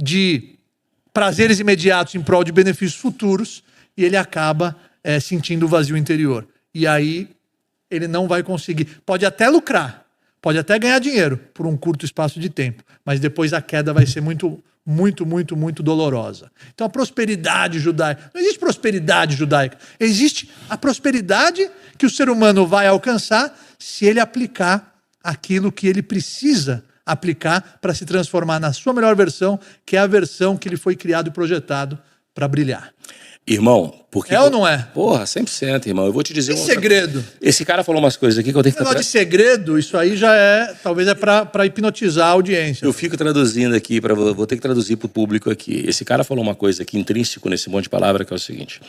de prazeres imediatos em prol de benefícios futuros e ele acaba sentindo o vazio interior. E aí ele não vai conseguir. Pode até lucrar, pode até ganhar dinheiro por um curto espaço de tempo, mas depois a queda vai ser muito dolorosa. Então a prosperidade judaica, não existe prosperidade judaica, existe a prosperidade que o ser humano vai alcançar se ele aplicar aquilo que ele precisa aplicar para se transformar na sua melhor versão, que é a versão que ele foi criado e projetado para brilhar. Irmão, porque... É ou não é? Porra, 100%, irmão. Eu vou te dizer... Tem segredo. Esse cara falou umas coisas aqui que eu tenho que... Negócio de segredo, isso aí já é... Talvez é para hipnotizar a audiência. Eu fico traduzindo aqui, vou ter que traduzir para o público aqui. Esse cara falou uma coisa aqui intrínseco nesse monte de palavra, que é o seguinte.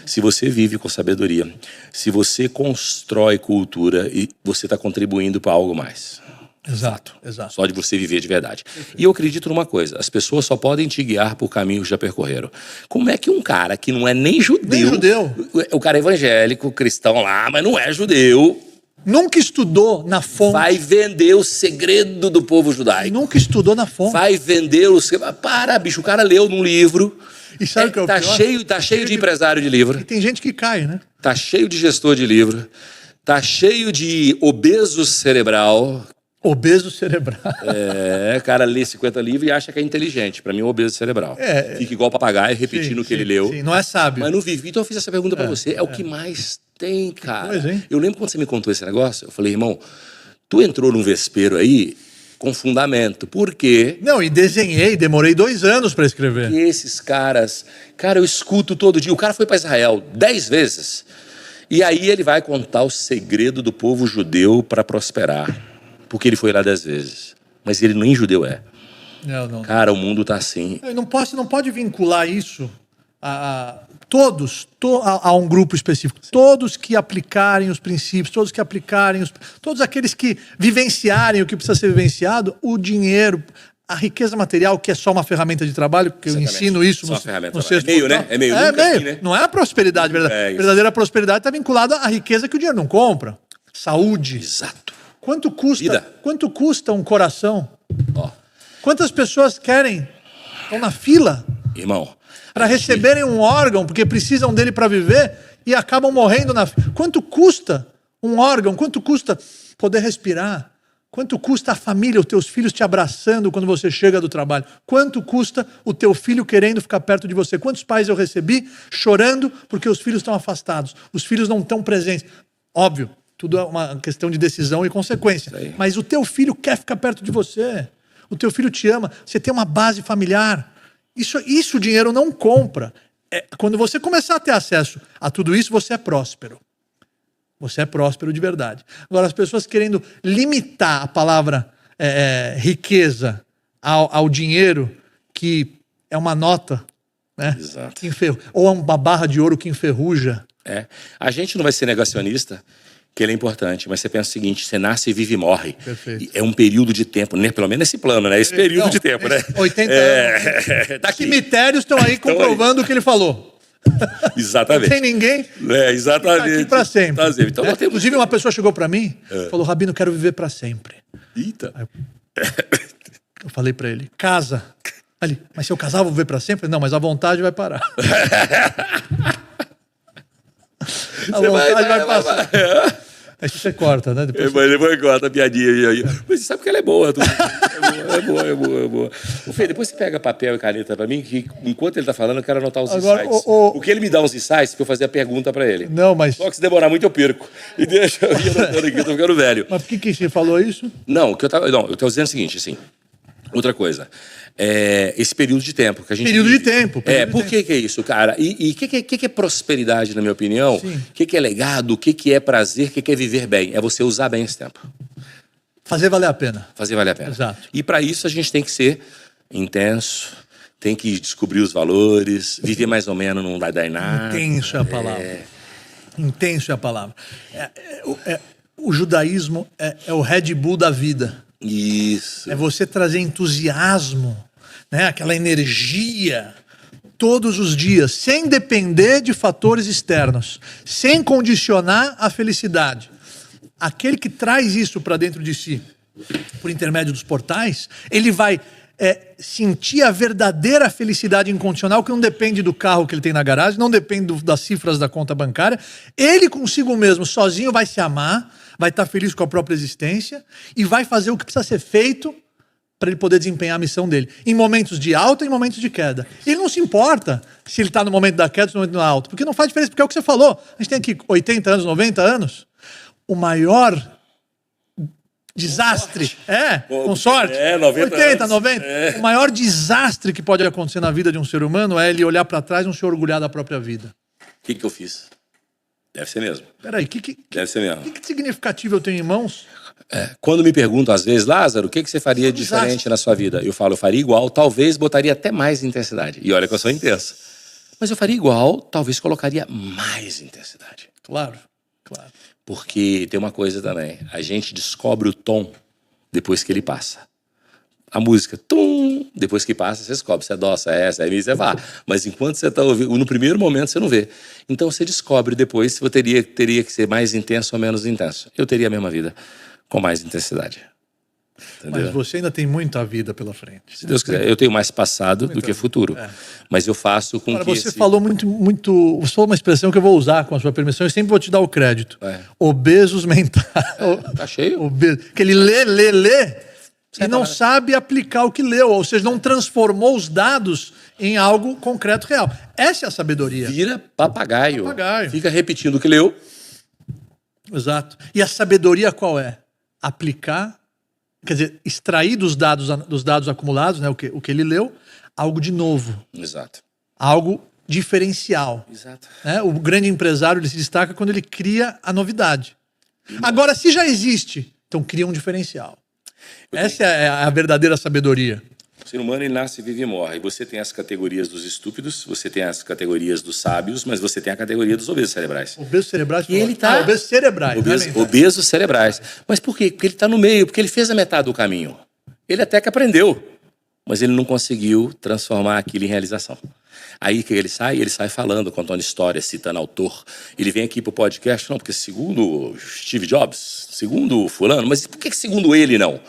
Se você vive com sabedoria, se você constrói cultura, e você está contribuindo para algo mais. Exato. Só de você viver de verdade. E eu acredito numa coisa, as pessoas só podem te guiar por caminhos que já percorreram. Como é que um cara que não é nem judeu, o cara é evangélico, cristão lá, mas não é judeu, nunca estudou na fonte, vai vender o segredo do povo judaico? Nunca estudou na fonte. Vai vender o segredo. Para, bicho, o cara leu num livro. E sabe o que é o pior? Tá cheio de empresário de livro. E tem gente que cai, né? Tá cheio de gestor de livro. Tá cheio de obeso cerebral. Obeso cerebral. Cara lê 50 livros e acha que é inteligente. Pra mim é obeso cerebral. Fica igual papagaio repetindo o que ele leu. Sim, não é sábio. Mas não vive. Então eu fiz essa pergunta pra você. É o que mais tem, cara. Pois, hein? Eu lembro quando você me contou esse negócio, eu falei, irmão, tu entrou num vespeiro aí com fundamento. Por quê? Não, e desenhei, demorei 2 anos pra escrever. E esses caras... Cara, eu escuto todo dia. O cara foi pra Israel 10 vezes. E aí ele vai contar o segredo do povo judeu pra prosperar. Porque ele foi lá 10 vezes. Mas ele nem judeu é. Não. Cara, o mundo tá assim. Não pode vincular isso a um grupo específico. Todos que aplicarem os princípios, todos aqueles que vivenciarem o que precisa ser vivenciado, o dinheiro, a riqueza material, que é só uma ferramenta de trabalho, porque eu ensino isso no sexto. É meio, né? É meio. Assim, né? Não é a prosperidade verdadeira. A verdadeira prosperidade está vinculada à riqueza que o dinheiro não compra. Saúde. Exato. Quanto custa um coração? Ó. Quantas pessoas estão na fila, irmão, para receberem um órgão, porque precisam dele para viver, e acabam morrendo na fila? Quanto custa um órgão? Quanto custa poder respirar? Quanto custa a família, os teus filhos te abraçando quando você chega do trabalho? Quanto custa o teu filho querendo ficar perto de você? Quantos pais eu recebi chorando porque os filhos estão afastados? Os filhos não estão presentes. Óbvio. Tudo é uma questão de decisão e consequência. Mas o teu filho quer ficar perto de você. O teu filho te ama. Você tem uma base familiar. Isso o dinheiro não compra. Quando você começar a ter acesso a tudo isso, você é próspero. Você é próspero de verdade. Agora, as pessoas querendo limitar a palavra riqueza ao dinheiro, que é uma nota, né? Exato. Ou é uma barra de ouro que enferruja. A gente não vai ser negacionista, que ele é importante, mas você pensa o seguinte, você nasce, vive e morre. Perfeito. É um período de tempo, né? Pelo menos nesse plano, né? Esse período de tempo, né? 80 anos. Tá aqui. Cemitérios estão aí comprovando o que ele falou. Exatamente. Não tem ninguém. Exatamente. Tá aqui para sempre. Então, Inclusive, uma pessoa chegou para mim e falou, Rabino, quero viver para sempre. Eita. Eu falei para ele, casa. Ali, mas se eu casar, eu vou viver para sempre? Não, mas a vontade vai parar. A vontade vai passar. Aí você corta, né? Depois corta a piadinha aí. Mas você sabe que ela é boa. É boa. Fê, depois você pega papel e caneta pra mim, que enquanto ele tá falando, eu quero anotar os insights. Porque ele me dá uns insights pra eu fazer a pergunta pra ele. Não, mas... Só que se demorar muito, eu perco. E deixa eu ir anotando aqui, eu tô ficando velho. Mas por que você falou isso? Não, eu tô dizendo o seguinte, assim. Outra coisa. Esse período de tempo que a gente Período vive. de tempo. Por que é isso, cara? E o que é prosperidade, na minha opinião? O que é legado? O que é prazer? O que é viver bem? É você usar bem esse tempo. Fazer valer a pena. Fazer valer a pena. Exato. E para isso a gente tem que ser intenso, tem que descobrir os valores, viver mais ou menos não vai dar em nada. Intenso é a palavra. Intenso é a palavra. O judaísmo é o Red Bull da vida. Isso. É você trazer entusiasmo, né? Aquela energia todos os dias, sem depender de fatores externos, sem condicionar a felicidade. Aquele que traz isso para dentro de si, por intermédio dos portais, ele vai é sentir a verdadeira felicidade incondicional, que não depende do carro que ele tem na garagem, não depende das cifras da conta bancária. Ele consigo mesmo, sozinho, vai se amar, vai estar feliz com a própria existência e vai fazer o que precisa ser feito para ele poder desempenhar a missão dele. Em momentos de alta e em momentos de queda. Ele não se importa se ele está no momento da queda ou no momento da alta, porque não faz diferença, porque é o que você falou. A gente tem aqui 80 anos, 90 anos. O maior desastre. Com sorte. 90 80, anos. 90. O maior desastre que pode acontecer na vida de um ser humano é ele olhar para trás e não se orgulhar da própria vida. O que eu fiz? Deve ser mesmo. Peraí, Deve ser mesmo. que significativo eu tenho em mãos? Quando me perguntam, às vezes, Lázaro, o que você faria diferente na sua vida? Eu falo, eu faria igual, talvez botaria até mais intensidade. E olha que eu sou intenso. Mas eu faria igual, talvez colocaria mais intensidade. Claro. Porque tem uma coisa também, a gente descobre o tom depois que ele passa. A música, tum, depois que passa, você descobre se é dó, se é essa, aí você vai. Mas enquanto você está ouvindo, no primeiro momento você não vê. Então você descobre depois se você teria que ser mais intenso ou menos intenso. Eu teria a mesma vida, com mais intensidade. Entendeu? Mas você ainda tem muita vida pela frente. Se Deus quiser, eu tenho mais passado do que futuro. Mas eu faço com Agora, que... você falou muito... Você falou uma expressão que eu vou usar com a sua permissão, eu sempre vou te dar o crédito. Obesos mentais. Tá cheio? Que ele lê e não sabe aplicar o que leu. Ou seja, não transformou os dados em algo concreto, real. Essa é a sabedoria. Vira papagaio. Papagaio. Fica repetindo o que leu. Exato. E a sabedoria qual é? Aplicar, quer dizer, extrair dos dados acumulados, né, o que ele leu, algo de novo. Exato. Algo diferencial. Exato. Né? O grande empresário ele se destaca quando ele cria a novidade. Agora, se já existe, então cria um diferencial. Essa é a verdadeira sabedoria. O ser humano, ele nasce, vive e morre. Você tem as categorias dos estúpidos, você tem as categorias dos sábios, mas você tem a categoria dos obesos cerebrais. Obesos cerebrais? E ele tá... obesos cerebrais. Obesos cerebrais. Mas por quê? Porque ele está no meio, porque ele fez a metade do caminho. Ele até que aprendeu, mas ele não conseguiu transformar aquilo em realização. Aí que ele sai falando, contando história, citando autor. Ele vem aqui pro podcast, não, porque segundo Steve Jobs, segundo fulano, mas por que segundo ele não?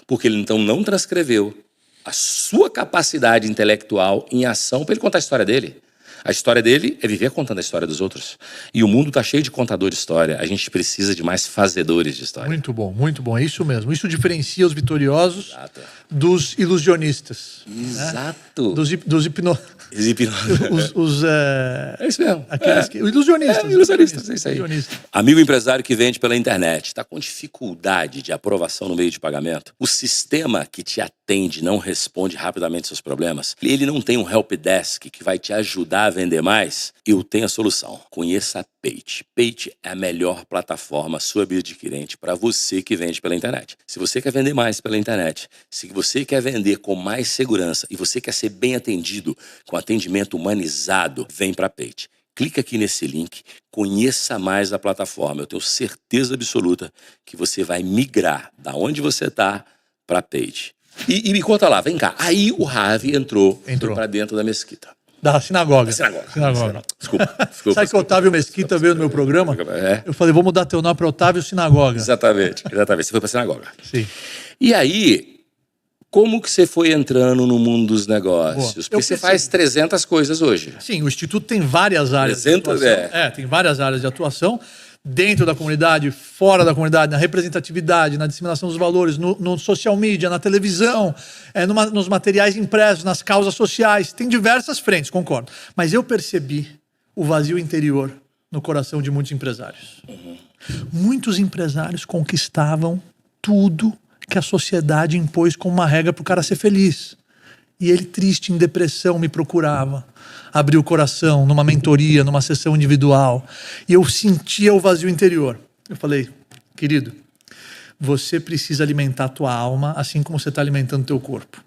Porque ele então não transcreveu a sua capacidade intelectual em ação para ele contar a história dele. A história dele é viver contando a história dos outros. E o mundo está cheio de contadores de história. A gente precisa de mais fazedores de história. Muito bom. É isso mesmo. Isso diferencia os vitoriosos dos ilusionistas. Exato. Né? Dos É isso mesmo. Ilusionistas. Ilusionistas, é isso aí. Amigo empresário que vende pela internet, está com dificuldade de aprovação no meio de pagamento? O sistema que te atende não responde rapidamente seus problemas? Ele não tem um help desk que vai te ajudar a vender mais? Eu tenho a solução. Conheça a Page. Page é a melhor plataforma subadquirente para você que vende pela internet. Se você quer vender mais pela internet, se você quer vender com mais segurança e você quer ser bem atendido com atendimento humanizado, vem para a Page. Clica aqui nesse link, conheça mais a plataforma. Eu tenho certeza absoluta que você vai migrar da onde você está para a Page. E me conta lá, vem cá. Aí o Ravi entrou para dentro da mesquita. Da sinagoga. Desculpa. Sabe que o Otávio Mesquita veio no meu programa? Eu falei, vou mudar teu nome para Otávio Sinagoga. Exatamente. Você foi para a sinagoga. Sim. E aí, como que você foi entrando no mundo dos negócios? Porque você faz 300 coisas hoje. Sim, o Instituto tem várias áreas 300, de atuação. Tem várias áreas de atuação. Dentro da comunidade, fora da comunidade, na representatividade, na disseminação dos valores, no social media, na televisão, nos materiais impressos, nas causas sociais. Tem diversas frentes, concordo. Mas eu percebi o vazio interior no coração de muitos empresários. Muitos empresários conquistavam tudo que a sociedade impôs como uma regra para o cara ser feliz. E ele, triste, em depressão, me procurava. Abriu o coração numa mentoria, numa sessão individual. E eu sentia o vazio interior. Eu falei, querido, você precisa alimentar a tua alma assim como você está alimentando o teu corpo.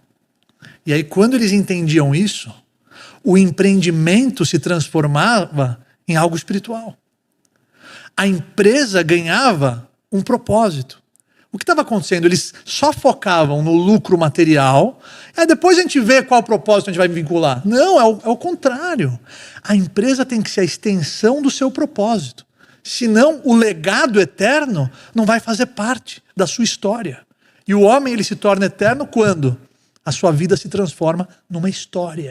E aí, quando eles entendiam isso, o empreendimento se transformava em algo espiritual. A empresa ganhava um propósito. O que estava acontecendo? Eles só focavam no lucro material, depois a gente vê qual propósito a gente vai vincular. Não, é o contrário. A empresa tem que ser a extensão do seu propósito. Senão, o legado eterno não vai fazer parte da sua história. E o homem ele se torna eterno quando? a sua vida se transforma numa história.